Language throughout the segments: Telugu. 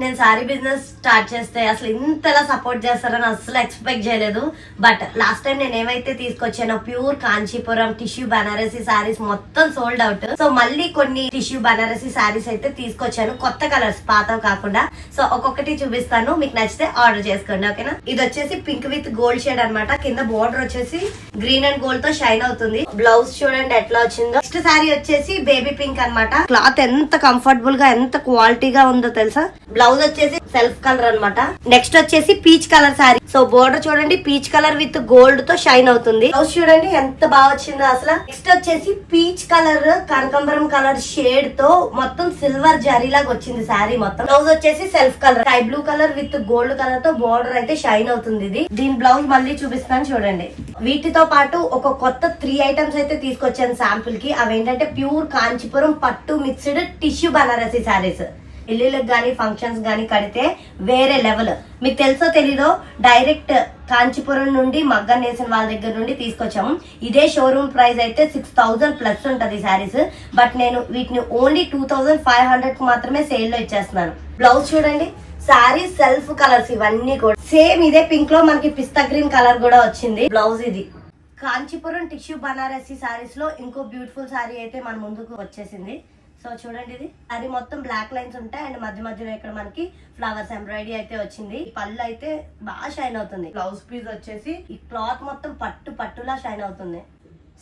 నేను సారీ బిజినెస్ స్టార్ట్ చేస్తే అసలు ఇంతలా సపోర్ట్ చేస్తారని అసలు ఎక్స్పెక్ట్ చేయలేదు. బట్ లాస్ట్ టైం నేను ఏమైతే తీసుకొచ్చానో ప్యూర్ కాంచీపురం టిష్యూ బనారసి సారీస్ మొత్తం సోల్డ్ అవుట్. సో మళ్ళీ కొన్ని టిష్యూ బనారసి సారీస్ అయితే తీసుకొచ్చాను, కొత్త కలర్స్, పాతవి కాకుండా. సో ఒక్కొక్కటి చూపిస్తాను, మీకు నచ్చితే ఆర్డర్ చేసుకోండి, ఓకేనా. ఇది వచ్చేసి పింక్ విత్ గోల్డ్ షేడ్ అన్నమాట. కింద బోర్డర్ వచ్చేసి గ్రీన్ అండ్ గోల్డ్ తో షైన్ అవుతుంది. బ్లౌజ్ చూడండి ఎట్లా వచ్చిందో. నెక్స్ట్ సారీ వచ్చేసి బేబీ పింక్ అన్నమాట. క్లాత్ ఎంత కంఫర్టబుల్ గా ఎంత క్వాలిటీగా ఉందో తెలుసా. బ్లౌజ్ వచ్చేసి సెల్ఫ్ కలర్ అన్నమాట. నెక్స్ట్ వచ్చేసి peach colour sorry. So border చూడండి పీచ్ కలర్ విత్ గోల్డ్ తో షైన్ అవుతుంది. బ్లౌజ్ చూడండి ఎంత బాగా వచ్చిందో అసలు. నెక్స్ట్ వచ్చేసి పీచ్ కలర్ కనకాంబరం కలర్ షేడ్ తో మొత్తం సిల్వర్ జరీ లాగా వచ్చింది సారీ మొత్తం. బ్లౌజ్ వచ్చేసి self colour sky blue colour with gold colour తో బోర్డర్ అయితే షైన్ అవుతుంది. ఇది దీని బ్లౌజ్ మళ్ళీ చూపిస్తాను చూడండి. వీటితో పాటు ఒక కొత్త 3 ఐటమ్స్ అయితే తీసుకొచ్చాను శాంపుల్ కి. అవేంటంటే ప్యూర్ కాంచీపురం పట్టు మిక్స్డ్ టిష్యూ బనారసి సారీస్. ఇల్లులకు గానీ ఫంక్షన్స్ గానీ కడితే వేరే లెవెల్. మీకు తెలుసో తెలీదో డైరెక్ట్ కాంచీపురం నుండి మగ్గం నేసిన వాళ్ళ దగ్గర నుండి తీసుకొచ్చాము. ఇదే షోరూమ్ ప్రైస్ అయితే 6000 ప్లస్ ఉంటది సారీస్. బట్ నేను వీటిని ఓన్లీ 2500 కు మాత్రమే సేల్ లో ఇచ్చేస్తున్నాను. బ్లౌజ్ చూడండి, సారీ సెల్ఫ్ కలర్స్ ఇవన్నీ కూడా సేమ్ ఇదే పింక్ లో మనకి పిస్తా గ్రీన్ కలర్ కూడా వచ్చింది. బ్లౌజ్ ఇది కాంచీపురం టిష్యూ బనారసి సారీస్ లో ఇంకో బ్యూటిఫుల్ సారీ అయితే మన ముందుకు వచ్చేసింది. సో చూడండి, ఇది అది మొత్తం బ్లాక్ లైన్స్ ఉంటాయి అండ్ మధ్య మధ్యలో ఇక్కడ మనకి ఫ్లవర్స్ ఎంబ్రాయిడరీ అయితే వచ్చింది. ఈ పళ్ళు అయితే బాగా షైన్ అవుతుంది. బ్లౌజ్ పీస్ వచ్చేసి ఈ క్లాత్ మొత్తం పట్టులా షైన్ అవుతుంది.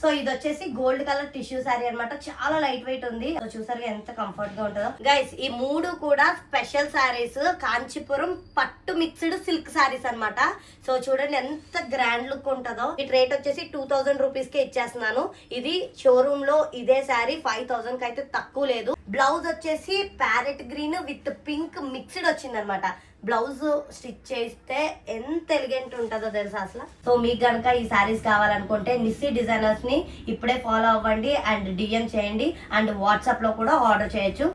సో ఇది వచ్చేసి గోల్డ్ కలర్ టిష్యూ సారీ అన్నమాట. చాలా లైట్ వెయిట్ ఉంది. సో చూసారు ఎంత కంఫర్ట్ గా ఉంటుందో. గైస్ ఈ 3 కూడా స్పెషల్ సారీస్, కాంచీపురం పట్టు మిక్స్డ్ సిల్క్ సారీస్ అన్నమాట. సో చూడండి ఎంత గ్రాండ్ లుక్ ఉంటుందో. ఈ రేట్ వచ్చేసి 2000 రూపీస్ కే ఇచ్చేస్తున్నాను. ఇది షోరూమ్ లో ఇదే సారీ 5000 కి అయితే తక్కువ లేదు. బ్లౌజ్ వచ్చేసి parrot green with pink mixed వచ్చింది అనమాట. బ్లౌజ్ స్టిచ్ చేస్తే ఎంత ఎలిగెంట్ ఉంటుందో తెలుసా అసలు. సో మీకు కనుక ఈ సారీస్ కావాలనుకుంటే నిస్సీ డిజైనర్స్ ని ఇప్పుడే ఫాలో అవ్వండి అండ్ డిఎం చేయండి అండ్ వాట్సాప్ లో కూడా ఆర్డర్ చేయొచ్చు.